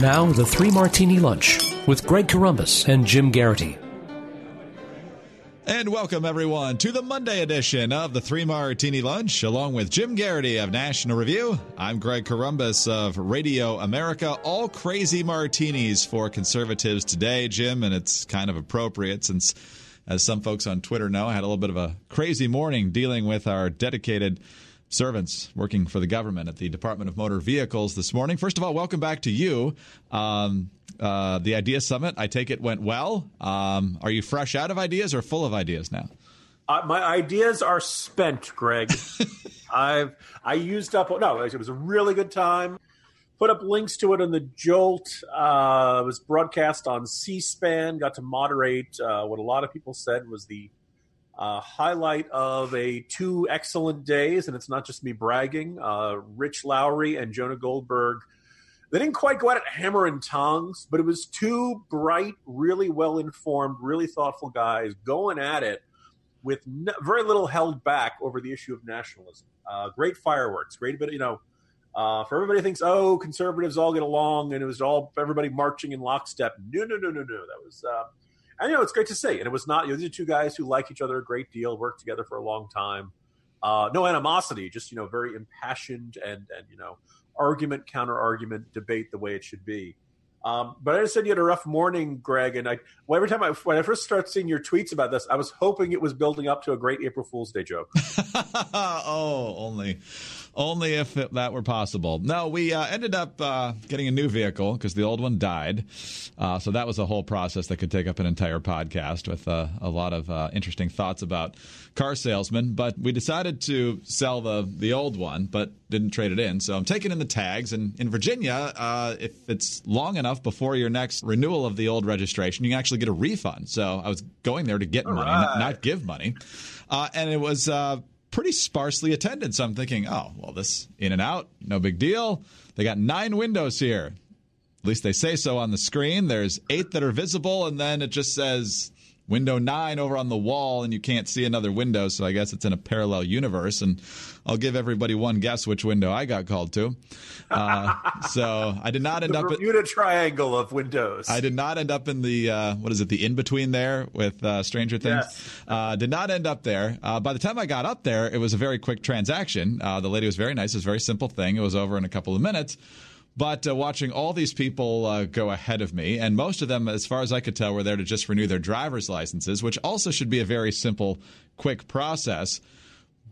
Now, the Three Martini Lunch with Greg Corombos and Jim Geraghty. And welcome, everyone, to the Monday edition of the Three Martini Lunch, along with Jim Geraghty of National Review. I'm Greg Corombos of Radio America. All crazy martinis for conservatives today, Jim, and it's kind of appropriate since, as some folks on Twitter know, I had a little bit of a crazy morning dealing with our dedicated servants working for the government at the Department of Motor Vehicles this morning. First of all, welcome back to you. The Idea Summit, I take it, went well. Are you fresh out of ideas or full of ideas now? My ideas are spent, Greg. I used up. No, it was a really good time. Put up links to it on the Jolt. It was broadcast on C-SPAN. Got to moderate what a lot of people said was the highlight of two excellent days, and it's not just me bragging. Rich Lowry and Jonah Goldberg. They didn't quite go at it hammer and tongs, but it was two bright, really well-informed, really thoughtful guys going at it with very little held back over the issue of nationalism. Great fireworks, great bit, for everybody thinks, oh, conservatives all get along and it was all everybody marching in lockstep. No. That was, and it's great to see. And it was not, these are two guys who like each other a great deal, worked together for a long time. No animosity, just, very impassioned and argument, counter-argument, debate the way it should be. But I just said you had a rough morning, Greg, and every time when I first started seeing your tweets about this, I was hoping it was building up to a great April Fool's Day joke. Only if that were possible. No, we ended up getting a new vehicle because the old one died. So that was a whole process that could take up an entire podcast with a lot of interesting thoughts about car salesmen. But we decided to sell the old one, but didn't trade it in. So I'm taking in the tags. And in Virginia, if it's long enough before your next renewal of the old registration, you can actually get a refund. So I was going there to get money, not give money. And it was pretty sparsely attended. So I'm thinking, oh, well, this in and out, no big deal. They got 9 windows here. At least they say so on the screen. There's 8 that are visible, and then it just says window 9 over on the wall, and you can't see another window, so I guess it's in a parallel universe. And I'll give everybody one guess which window I got called to. So I did not end up... The Bermuda Triangle of windows. I did not end up in the, the in-between there with Stranger Things. Yes. Did not end up there. By the time I got up there, it was a very quick transaction. The lady was very nice. It was a very simple thing. It was over in a couple of minutes. But watching all these people go ahead of me, and most of them, as far as I could tell, were there to just renew their driver's licenses, which also should be a very simple, quick process.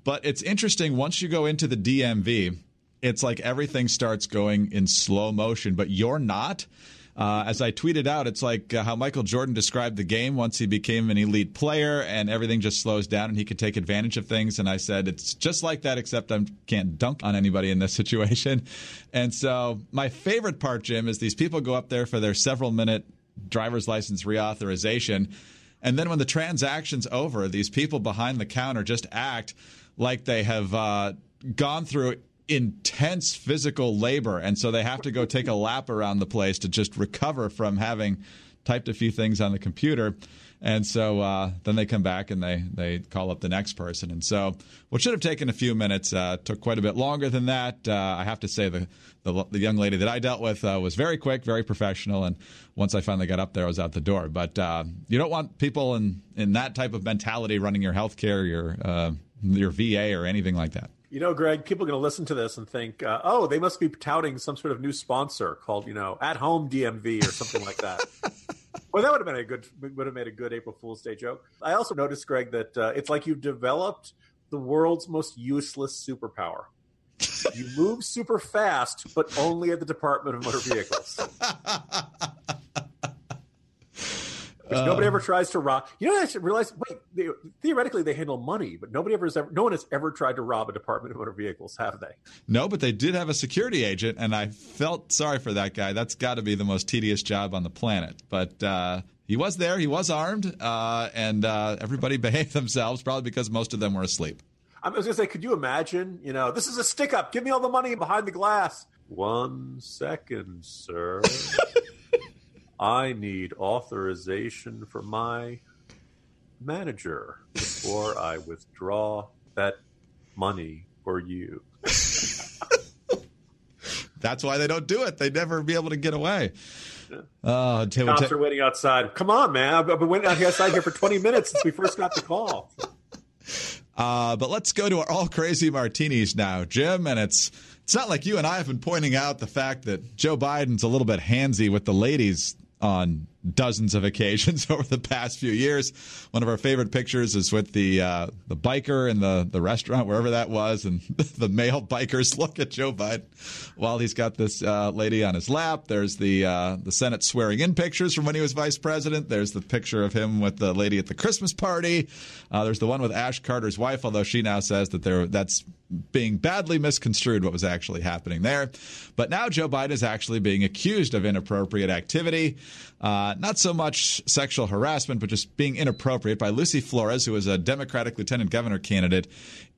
But it's interesting, once you go into the DMV, it's like everything starts going in slow motion, but you're not. As I tweeted out, it's like how Michael Jordan described the game once he became an elite player and everything just slows down and he could take advantage of things. And I said, it's just like that, except I can't dunk on anybody in this situation. And so my favorite part, Jim, is these people go up there for their several-minute driver's license reauthorization. And then when the transaction's over, these people behind the counter just act like they have gone through intense physical labor, and so they have to go take a lap around the place to just recover from having typed a few things on the computer. And so then they come back and they call up the next person. And so what should have taken a few minutes took quite a bit longer than that. I have to say the young lady that I dealt with was very quick, very professional, and once I finally got up there, I was out the door. But you don't want people in that type of mentality running your health care, your VA, or anything like that. Greg, people are going to listen to this and think, oh, they must be touting some sort of new sponsor called, At Home DMV or something like that. Well, that would have made a good April Fool's Day joke. I also noticed, Greg, that it's like you've developed the world's most useless superpower. You move super fast, but only at the Department of Motor Vehicles. Because nobody ever tries to rob. I should realize, theoretically they handle money, but no one has ever tried to rob a Department of Motor Vehicles, have they? No, but they did have a security agent, and I felt sorry for that guy. That's got to be the most tedious job on the planet. But he was there, he was armed, and everybody behaved themselves, probably because most of them were asleep. I was going to say, could you imagine, this is a stick-up. Give me all the money behind the glass. 1 second, sir. I need authorization from my manager before I withdraw that money for you. That's why they don't do it. They'd never be able to get away. Cops are waiting outside. Come on, man. I've been waiting outside here for 20 minutes since we first got the call. But let's go to our all crazy martinis now, Jim. And it's not like you and I have been pointing out the fact that Joe Biden's a little bit handsy with the ladies on dozens of occasions over the past few years. One of our favorite pictures is with the biker in the restaurant, wherever that was, and the male bikers look at Joe Biden while he's got this lady on his lap. There's the Senate swearing in pictures from when he was vice president. There's the picture of him with the lady at the Christmas party. There's the one with Ash Carter's wife, although she now says that that's being badly misconstrued what was actually happening there. But now Joe Biden is actually being accused of inappropriate activity. Not so much sexual harassment, but just being inappropriate by Lucy Flores, who is a Democratic lieutenant governor candidate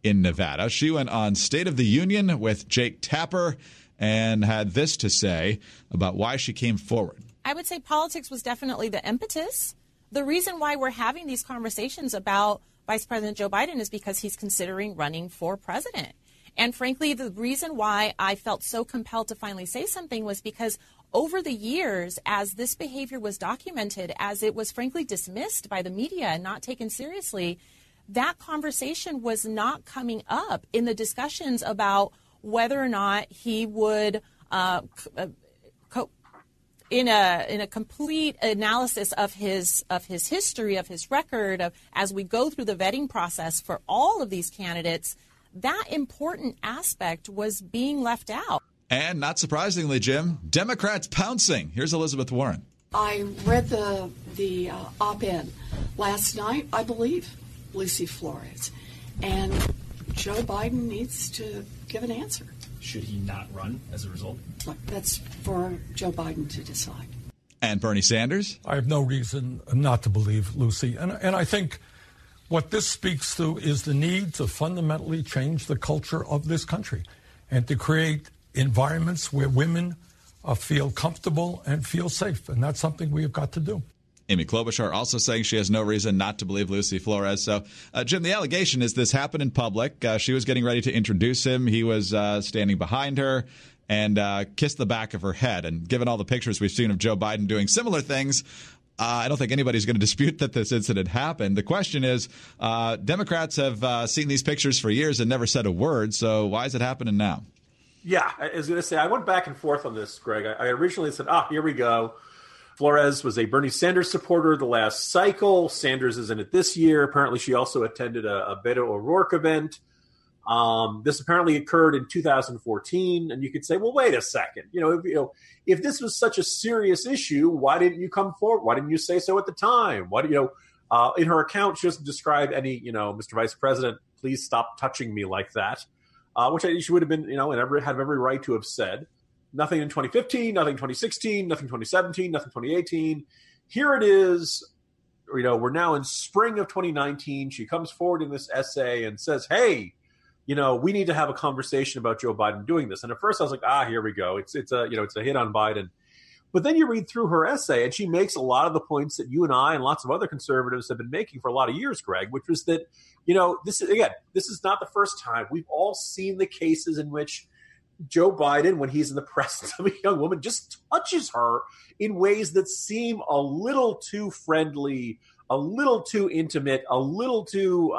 in Nevada. She went on State of the Union with Jake Tapper and had this to say about why she came forward. I would say politics was definitely the impetus. The reason why we're having these conversations about Vice President Joe Biden is because he's considering running for president. And frankly, the reason why I felt so compelled to finally say something was because over the years, as this behavior was documented, as it was frankly dismissed by the media and not taken seriously, that conversation was not coming up in the discussions about whether or not he would, in a complete analysis of his history, of his record, as we go through the vetting process for all of these candidates, that important aspect was being left out. And not surprisingly, Jim, Democrats pouncing. Here's Elizabeth Warren. I read the op-ed last night, I believe, Lucy Flores. And Joe Biden needs to give an answer. Should he not run as a result? Look, that's for Joe Biden to decide. And Bernie Sanders? I have no reason not to believe Lucy. And I think what this speaks to is the need to fundamentally change the culture of this country and to create environments where women feel comfortable and feel safe. And that's something we have got to do. Amy Klobuchar also saying she has no reason not to believe Lucy Flores. So, Jim, the allegation is this happened in public. She was getting ready to introduce him. He was standing behind her and kissed the back of her head. And given all the pictures we've seen of Joe Biden doing similar things, I don't think anybody's going to dispute that this incident happened. The question is, Democrats have seen these pictures for years and never said a word. So why is it happening now? Yeah, I was going to say, I went back and forth on this, Greg. I originally said, here we go. Flores was a Bernie Sanders supporter the last cycle. Sanders is in it this year. Apparently, she also attended a Beto O'Rourke event. This apparently occurred in 2014. And you could say, well, wait a second. If this was such a serious issue, why didn't you come forward? Why didn't you say so at the time? In her account, she doesn't describe any, Mr. Vice President, please stop touching me like that. Which she would have been, and had every right to have said. Nothing in 2015, nothing in 2016, nothing in 2017, nothing in 2018. Here it is, we're now in spring of 2019. She comes forward in this essay and says, hey, we need to have a conversation about Joe Biden doing this. And at first I was like, here we go. It's a hit on Biden. But then you read through her essay and she makes a lot of the points that you and I and lots of other conservatives have been making for a lot of years, Greg, which was that, this is not the first time. We've all seen the cases in which Joe Biden, when he's in the presence of a young woman, just touches her in ways that seem a little too friendly, a little too intimate, a little too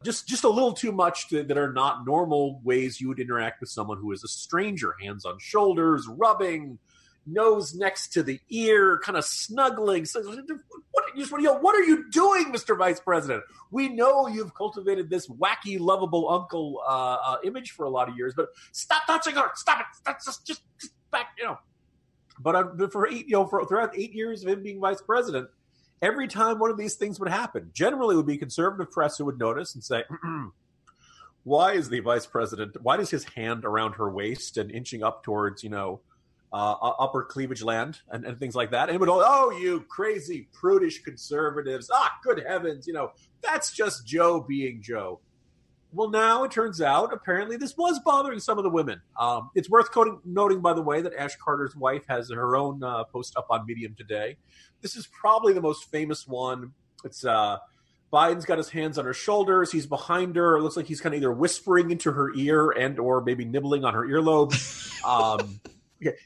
just a little too much that are not normal ways you would interact with someone who is a stranger. Hands on shoulders, rubbing, nose next to the ear, kind of snuggling. What are you doing, Mr. Vice President? We know you've cultivated this wacky, lovable uncle image for a lot of years, but stop touching her. Stop it. That's just back, But throughout 8 years of him being vice president, every time one of these things would happen, generally it would be conservative press who would notice and say, why is the vice president, why does his hand around her waist and inching up towards, upper cleavage land and things like that. And it would all, oh, you crazy, prudish conservatives. Good heavens. That's just Joe being Joe. Well, now it turns out, apparently, this was bothering some of the women. It's worth noting, by the way, that Ash Carter's wife has her own post up on Medium today. This is probably the most famous one. It's Biden's got his hands on her shoulders. He's behind her. It looks like he's kind of either whispering into her ear and or maybe nibbling on her earlobe.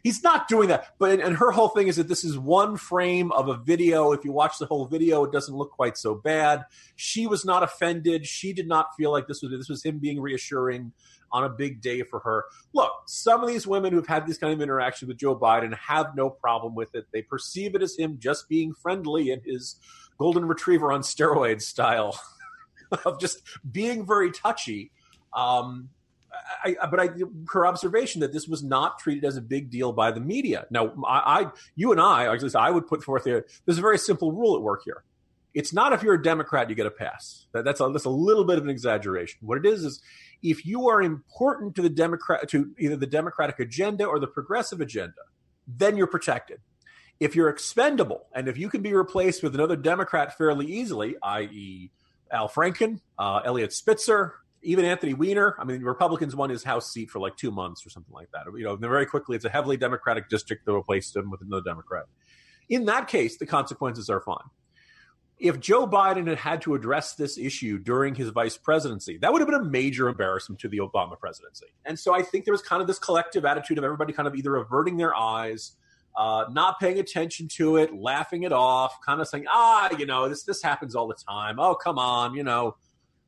He's not doing that. And her whole thing is that this is one frame of a video. If you watch the whole video, it doesn't look quite so bad. She was not offended. She did not feel like this was him being reassuring on a big day for her. Look, some of these women who've had this kind of interaction with Joe Biden have no problem with it. They perceive it as him just being friendly in his golden retriever on steroids style of just being very touchy. Her observation that this was not treated as a big deal by the media. Now, you and I, at least I would put forth here, there's a very simple rule at work here. It's not if you're a Democrat, you get a pass. That's a little bit of an exaggeration. What it is if you are important to either the Democratic agenda or the progressive agenda, then you're protected. If you're expendable and if you can be replaced with another Democrat fairly easily, i.e. Al Franken, Eliot Spitzer, even Anthony Weiner. I mean, the Republicans won his House seat for like 2 months or something like that. Very quickly, it's a heavily Democratic district that replaced him with another Democrat. In that case, the consequences are fine. If Joe Biden had to address this issue during his vice presidency, that would have been a major embarrassment to the Obama presidency. And so I think there was kind of this collective attitude of everybody kind of either averting their eyes, not paying attention to it, laughing it off, kind of saying, this happens all the time. Oh, come on,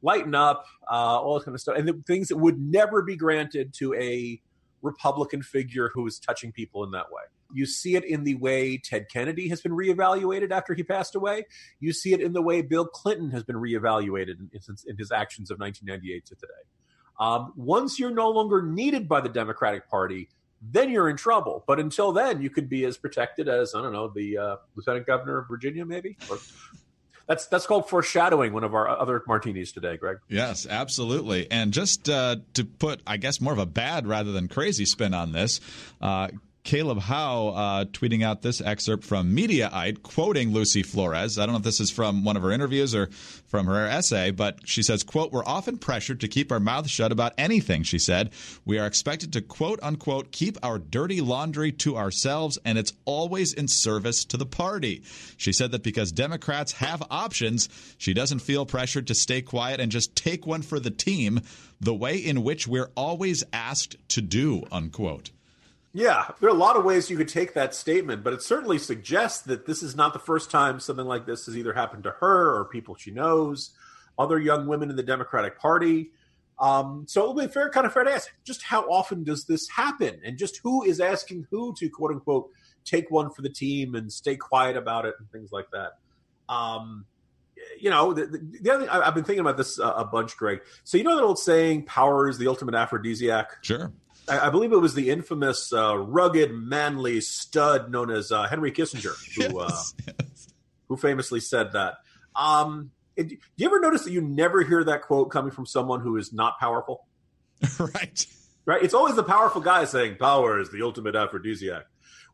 lighten up, all this kind of stuff. And the things that would never be granted to a Republican figure who is touching people in that way. You see it in the way Ted Kennedy has been reevaluated after he passed away. You see it in the way Bill Clinton has been reevaluated in his actions of 1998 to today. Once you're no longer needed by the Democratic Party, then you're in trouble. But until then, you could be as protected as, the Lieutenant Governor of Virginia, maybe? Or, That's called foreshadowing, one of our other martinis today, Greg. Yes, absolutely. And just to put, I guess, more of a bad rather than crazy spin on this, Caleb Howe tweeting out this excerpt from Mediaite, quoting Lucy Flores. I don't know if this is from one of her interviews or from her essay, but she says, quote, "We're often pressured to keep our mouths shut about anything," she said. "We are expected to, quote, unquote, keep our dirty laundry to ourselves, and it's always in service to the party." She said that because Democrats have options, she doesn't feel pressured to stay quiet and just take one for the team, the way in which we're always asked to do, unquote. Yeah, there are a lot of ways you could take that statement, but it certainly suggests that this is not the first time something like this has either happened to her or people she knows, other young women in the Democratic Party. So it'll be fair to ask, just how often does this happen? And just who is asking who to, quote unquote, take one for the team and stay quiet about it and things like that. The other thing, I've been thinking about this a bunch, Greg. So that old saying, power is the ultimate aphrodisiac? Sure. I believe it was the infamous rugged, manly stud known as Henry Kissinger who famously said that. Do you ever notice that you never hear that quote coming from someone who is not powerful? Right. It's always the powerful guy saying power is the ultimate aphrodisiac.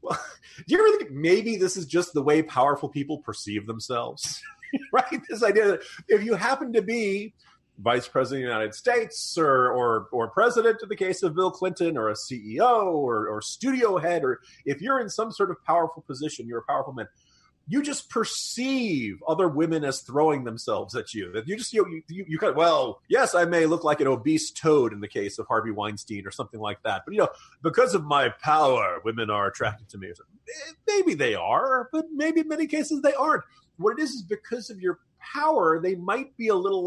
Well, do you ever think maybe this is just the way powerful people perceive themselves? Right? This idea that if you happen to be Vice President of the United States or president in the case of Bill Clinton, or a CEO or studio head, or if you're in some sort of powerful position, you're a powerful man, you just perceive other women as throwing themselves at you. That you just, you kind of, well, yes, I may look like an obese toad in the case of Harvey Weinstein or something like that. But, because of my power, women are attracted to me. Maybe they are, but maybe in many cases they aren't. What it is because of your power, they might be a little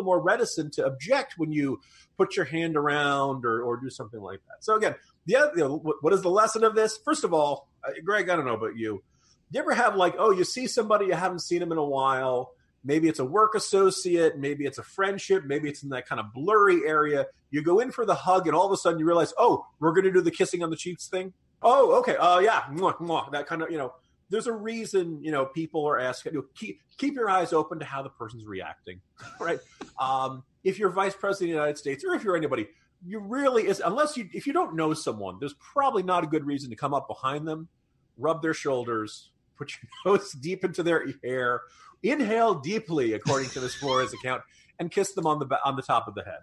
more reticent to object when you put your hand around or do something like that. So again, what is the lesson of this? First of all, Greg, I don't know about you. Do you ever have you see somebody, you haven't seen them in a while. Maybe it's a work associate. Maybe it's a friendship. Maybe it's in that kind of blurry area. You go in for the hug and all of a sudden you realize, oh, we're going to do the kissing on the cheeks thing. Oh, okay. Yeah. Mwah, mwah. That kind of, there's a reason, people are asking, keep your eyes open to how the person's reacting, right? If you're Vice President of the United States, or if you're anybody, if you don't know someone, there's probably not a good reason to come up behind them, rub their shoulders, put your nose deep into their hair, inhale deeply, according to Ms. Flores' account, and kiss them on the top of the head.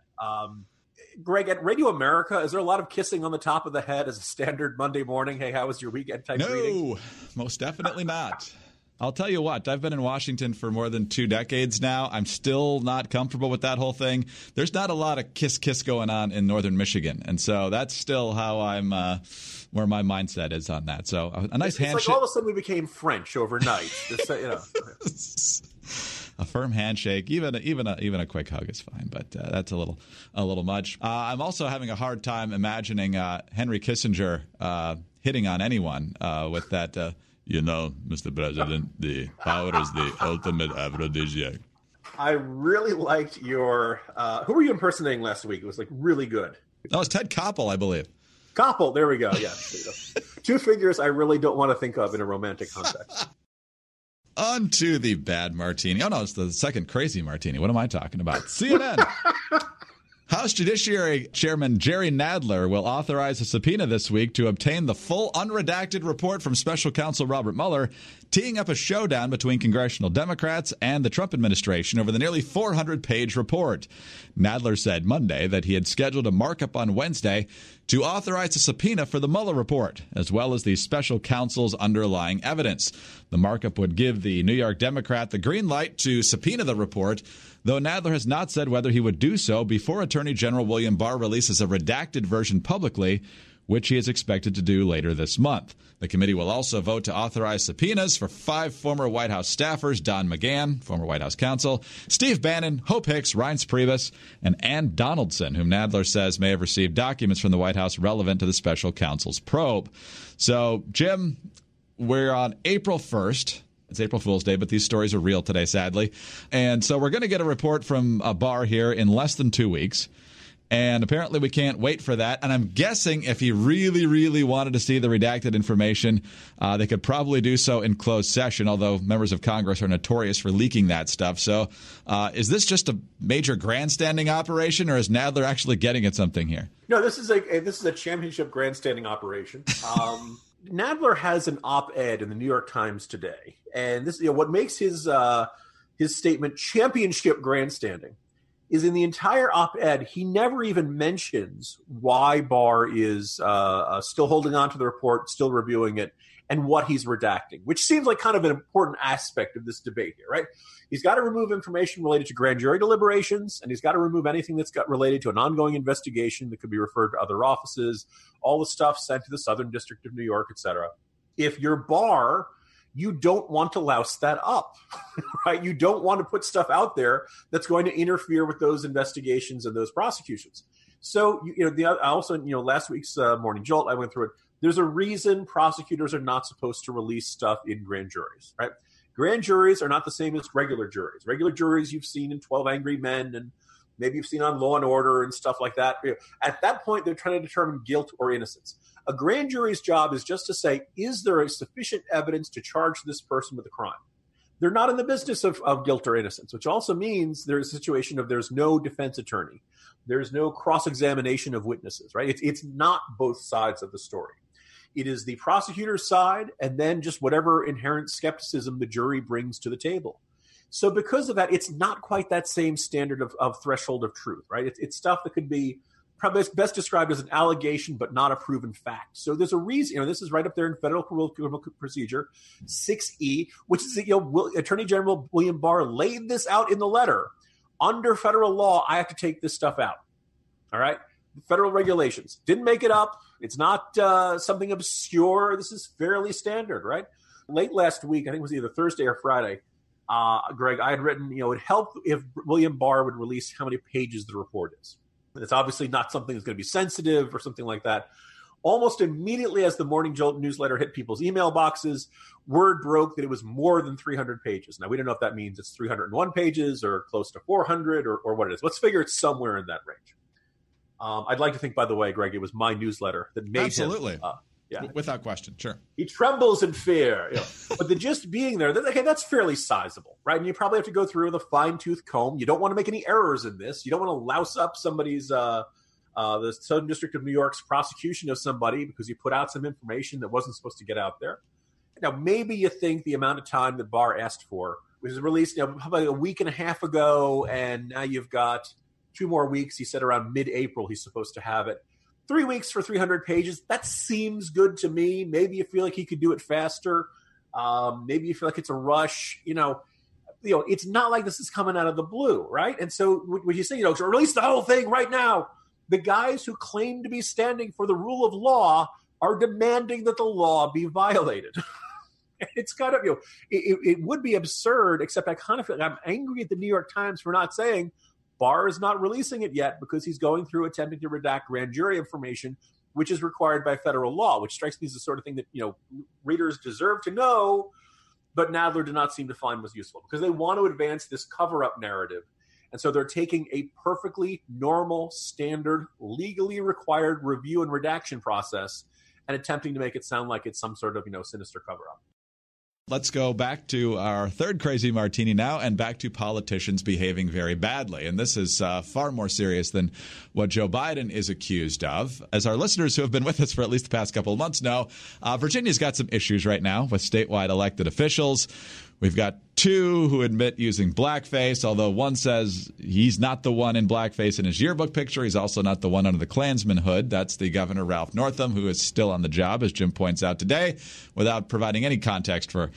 Greg, at Radio America, is there a lot of kissing on the top of the head as a standard Monday morning? Hey, how was your weekend type reading? No, most definitely not. I'll tell you what, I've been in Washington for more than 2 decades now. I'm still not comfortable with that whole thing. There's not a lot of kiss going on in northern Michigan. And so that's still how I'm where my mindset is on that. So a nice handshake. It's like all of a sudden we became French overnight. A firm handshake, even a quick hug is fine, but that's a little much. I'm also having a hard time imagining Henry Kissinger hitting on anyone with that. Mr. President, the power is the ultimate aphrodisiac. I really liked your. Who were you impersonating last week? It was like really good. That was Ted Koppel, I believe. Koppel, there we go. Yeah, 2 figures I really don't want to think of in a romantic context. On to the bad martini. Oh, no, it's the second crazy martini. What am I talking about? CNN. House Judiciary Chairman Jerry Nadler will authorize a subpoena this week to obtain the full unredacted report from Special Counsel Robert Mueller, teeing up a showdown between congressional Democrats and the Trump administration over the nearly 400-page report. Nadler said Monday that he had scheduled a markup on Wednesday to authorize a subpoena for the Mueller report, as well as the special counsel's underlying evidence. The markup would give the New York Democrat the green light to subpoena the report, though Nadler has not said whether he would do so before Attorney General William Barr releases a redacted version publicly, which he is expected to do later this month. The committee will also vote to authorize subpoenas for 5 former White House staffers: Don McGahn, former White House counsel, Steve Bannon, Hope Hicks, Reince Priebus, and Ann Donaldson, whom Nadler says may have received documents from the White House relevant to the special counsel's probe. So, Jim, we're on April 1st. It's April Fool's Day, but these stories are real today, sadly. And so we're going to get a report from Barr here in less than 2 weeks. And apparently we can't wait for that. And I'm guessing if he really, really wanted to see the redacted information, they could probably do so in closed session, although members of Congress are notorious for leaking that stuff. So is this just a major grandstanding operation, or is Nadler actually getting at something here? No, this is a championship grandstanding operation. Nadler has an op-ed in the New York Times today, and this, what makes his statement championship grandstanding is in the entire op-ed, he never even mentions why Barr is still holding on to the report, still reviewing it, and what he's redacting, which seems like kind of an important aspect of this debate here, right? He's got to remove information related to grand jury deliberations, and he's got to remove anything that's got related to an ongoing investigation that could be referred to other offices, all the stuff sent to the Southern District of New York, et cetera. If you're Barr, you don't want to louse that up, right? You don't want to put stuff out there that's going to interfere with those investigations and those prosecutions. So, last week's Morning Jolt, I went through it. There's a reason prosecutors are not supposed to release stuff in grand juries, right? Grand juries are not the same as regular juries. Regular juries you've seen in 12 Angry Men, and maybe you've seen on Law and Order and stuff like that. At that point, they're trying to determine guilt or innocence. A grand jury's job is just to say, is there a sufficient evidence to charge this person with a crime? They're not in the business of guilt or innocence, which also means there's a situation of there's no defense attorney. There's no cross-examination of witnesses, right? It's not both sides of the story. It is the prosecutor's side and then just whatever inherent skepticism the jury brings to the table. So because of that, it's not quite that same standard of threshold of truth, right? It's stuff that could be probably best described as an allegation, but not a proven fact. So there's a reason, this is right up there in federal criminal procedure 6E, which is, Attorney General William Barr laid this out in the letter. Under federal law, I have to take this stuff out. All right. Federal regulations. Didn't make it up. It's not something obscure. This is fairly standard, right? Late last week, I think it was either Thursday or Friday, Greg, I had written, it'd help if William Barr would release how many pages the report is. It's obviously not something that's going to be sensitive or something like that. Almost immediately as the Morning Jolt newsletter hit people's email boxes, word broke that it was more than 300 pages. Now, we don't know if that means it's 301 pages or close to 400 or what it is. Let's figure it's somewhere in that range. I'd like to think, by the way, Greg, it was my newsletter that made Absolutely. him. Yeah. Without question, sure. He trembles in fear. But the just being there, okay, that's fairly sizable, right? And you probably have to go through with a fine-tooth comb. You don't want to make any errors in this. You don't want to louse up somebody's, the Southern District of New York's prosecution of somebody because you put out some information that wasn't supposed to get out there. Now, maybe you think the amount of time that Barr asked for was released probably a week and a half ago, and now you've got 2 more weeks. He said around mid-April he's supposed to have it. 3 weeks for 300 pages, that seems good to me. Maybe you feel like he could do it faster. Maybe you feel like it's a rush. It's not like this is coming out of the blue, right? And so when you say, so release the whole thing right now, the guys who claim to be standing for the rule of law are demanding that the law be violated. It's kind of, it would be absurd, except I kind of feel like I'm angry at the New York Times for not saying Barr is not releasing it yet because he's going through attempting to redact grand jury information, which is required by federal law, which strikes me as the sort of thing that, readers deserve to know, but Nadler did not seem to find was useful because they want to advance this cover-up narrative. And so they're taking a perfectly normal, standard, legally required review and redaction process and attempting to make it sound like it's some sort of, sinister cover-up. Let's go back to our third crazy martini now and back to politicians behaving very badly. And this is far more serious than what Joe Biden is accused of. As our listeners who have been with us for at least the past couple of months know, Virginia's got some issues right now with statewide elected officials. We've got two who admit using blackface, although one says he's not the one in blackface in his yearbook picture. He's also not the one under the Klansman hood. That's the Governor Ralph Northam, who is still on the job, as Jim points out today, without providing any context for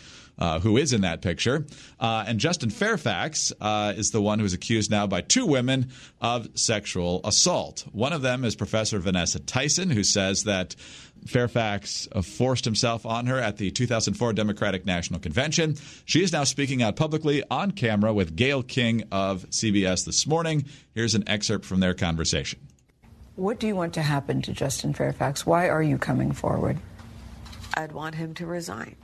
who is in that picture. And Justin Fairfax is the one who's accused now by two women of sexual assault. One of them is Professor Vanessa Tyson, who says that Fairfax forced himself on her at the 2004 Democratic National Convention. She is now speaking out publicly on camera with Gayle King of CBS this morning. Here's an excerpt from their conversation. What do you want to happen to Justin Fairfax? Why are you coming forward? I'd want him to resign.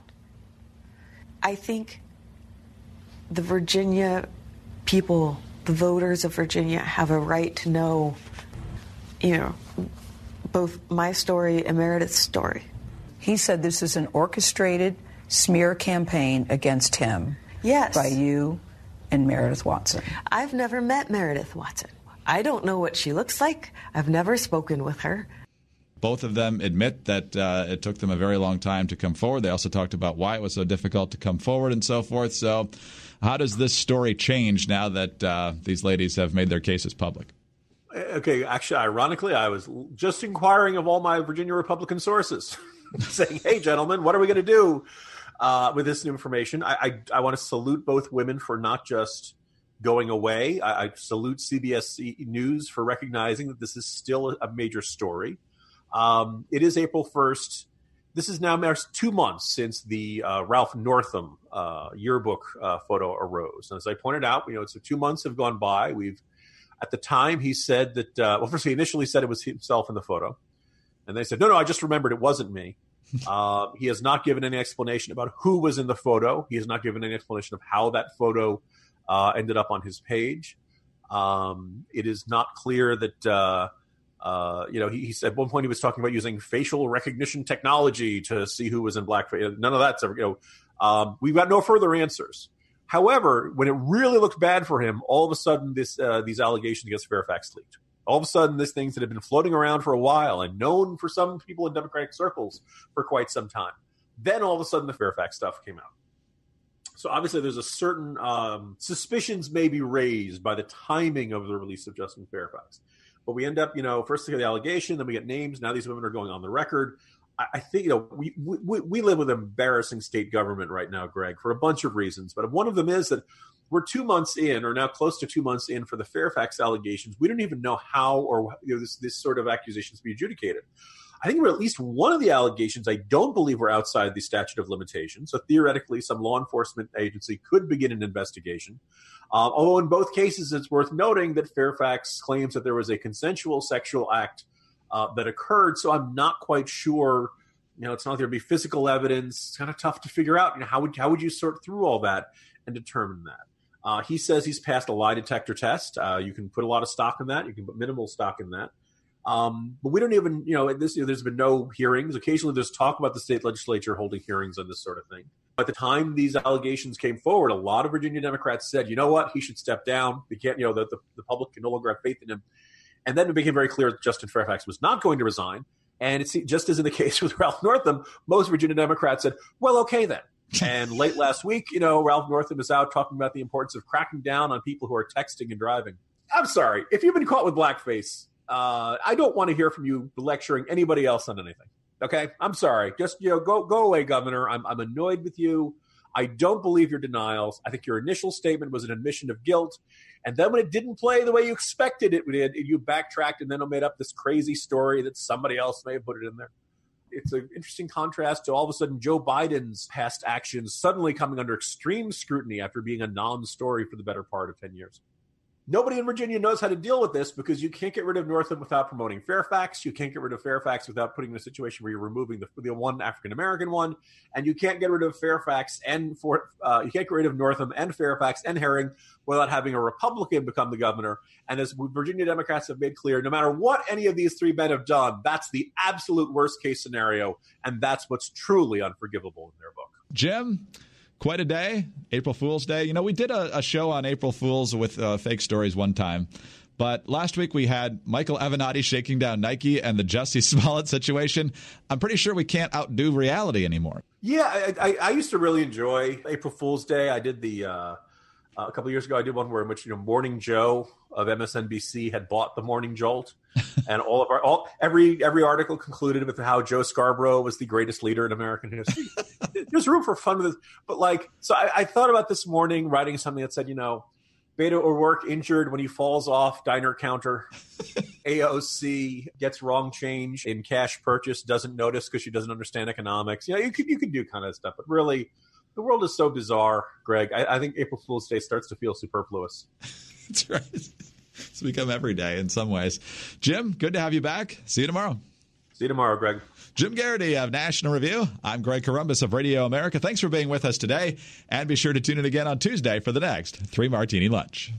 I think the Virginia people, the voters of Virginia, have a right to know, both my story and Meredith's story. He said this is an orchestrated smear campaign against him. Yes. By you and Meredith Watson. I've never met Meredith Watson. I don't know what she looks like. I've never spoken with her. Both of them admit that it took them a very long time to come forward. They also talked about why it was so difficult to come forward and so forth. So how does this story change now that these ladies have made their cases public? Okay, actually, ironically, I was just inquiring of all my Virginia Republican sources, saying, hey, gentlemen, what are we going to do with this new information? I want to salute both women for not just going away. I salute CBS News for recognizing that this is still a major story. It is April 1st. This is now 2 months since the Ralph Northam yearbook photo arose. And as I pointed out, so 2 months have gone by. At the time, he said that, first he initially said it was himself in the photo. And they said, no, I just remembered it wasn't me. He has not given any explanation about who was in the photo. He has not given any explanation of how that photo ended up on his page. It is not clear that, he said at one point he was talking about using facial recognition technology to see who was in blackface. None of that's ever, we've got no further answers. However, when it really looked bad for him, all of a sudden these allegations against Fairfax leaked. All of a sudden, these things that had been floating around for a while and known for some people in Democratic circles for quite some time. Then all of a sudden the Fairfax stuff came out. So obviously there's a certain suspicions may be raised by the timing of the release of Justin Fairfax. But we end up, first we get the allegation, then we get names. Now these women are going on the record. I think, we live with embarrassing state government right now, Greg, for a bunch of reasons. But one of them is that we're 2 months in, or now close to 2 months in, for the Fairfax allegations. We don't even know how or this sort of accusations be adjudicated. I think at least one of the allegations I don't believe were outside the statute of limitations. So theoretically, some law enforcement agency could begin an investigation. Although in both cases, it's worth noting that Fairfax claims that there was a consensual sexual act that occurred. So I'm not quite sure, it's not like there'd be physical evidence. It's kind of tough to figure out, how would you sort through all that and determine that? He says he's passed a lie detector test. You can put a lot of stock in that. You can put minimal stock in that. But we don't even, there's been no hearings. Occasionally there's talk about the state legislature holding hearings on this sort of thing. At the time these allegations came forward, a lot of Virginia Democrats said, you know what, he should step down. We can't, the public can no longer have faith in him. And then it became very clear that Justin Fairfax was not going to resign. And it's just as in the case with Ralph Northam, most Virginia Democrats said, well, okay then. And late last week, Ralph Northam is out talking about the importance of cracking down on people who are texting and driving. I'm sorry, if you've been caught with blackface, I don't want to hear from you lecturing anybody else on anything. Okay, I'm sorry. Just go away, Governor. I'm annoyed with you. I don't believe your denials. I think your initial statement was an admission of guilt. And then when it didn't play the way you expected it did, you backtracked and then made up this crazy story that somebody else may have put it in there. It's an interesting contrast to all of a sudden Joe Biden's past actions suddenly coming under extreme scrutiny after being a non-story for the better part of 10 years. Nobody in Virginia knows how to deal with this because you can't get rid of Northam without promoting Fairfax. You can't get rid of Fairfax without putting in a situation where you're removing the one African-American one. And you can't get rid of Fairfax you can't get rid of Northam and Fairfax and Herring without having a Republican become the governor. And as Virginia Democrats have made clear, no matter what any of these three men have done, that's the absolute worst case scenario. And that's what's truly unforgivable in their book. Jim? Quite a day, April Fool's Day. We did a show on April Fools with fake stories one time. But last week we had Michael Avenatti shaking down Nike and the Jussie Smollett situation. I'm pretty sure we can't outdo reality anymore. Yeah, I used to really enjoy April Fool's Day. I did a couple of years ago, I did one in which Morning Joe of MSNBC had bought the Morning Jolt, and every article concluded with how Joe Scarborough was the greatest leader in American history. There's room for fun with this, but so I thought about this morning writing something that said, Beto O'Rourke injured when he falls off diner counter. AOC gets wrong change in cash purchase, doesn't notice because she doesn't understand economics. You could do kind of stuff, but really, the world is so bizarre, Greg. I think April Fool's Day starts to feel superfluous. That's right. It's become every day in some ways. Jim, good to have you back. See you tomorrow. See you tomorrow, Greg. Jim Geraghty of National Review. I'm Greg Corombos of Radio America. Thanks for being with us today. And be sure to tune in again on Tuesday for the next 3 Martini Lunch.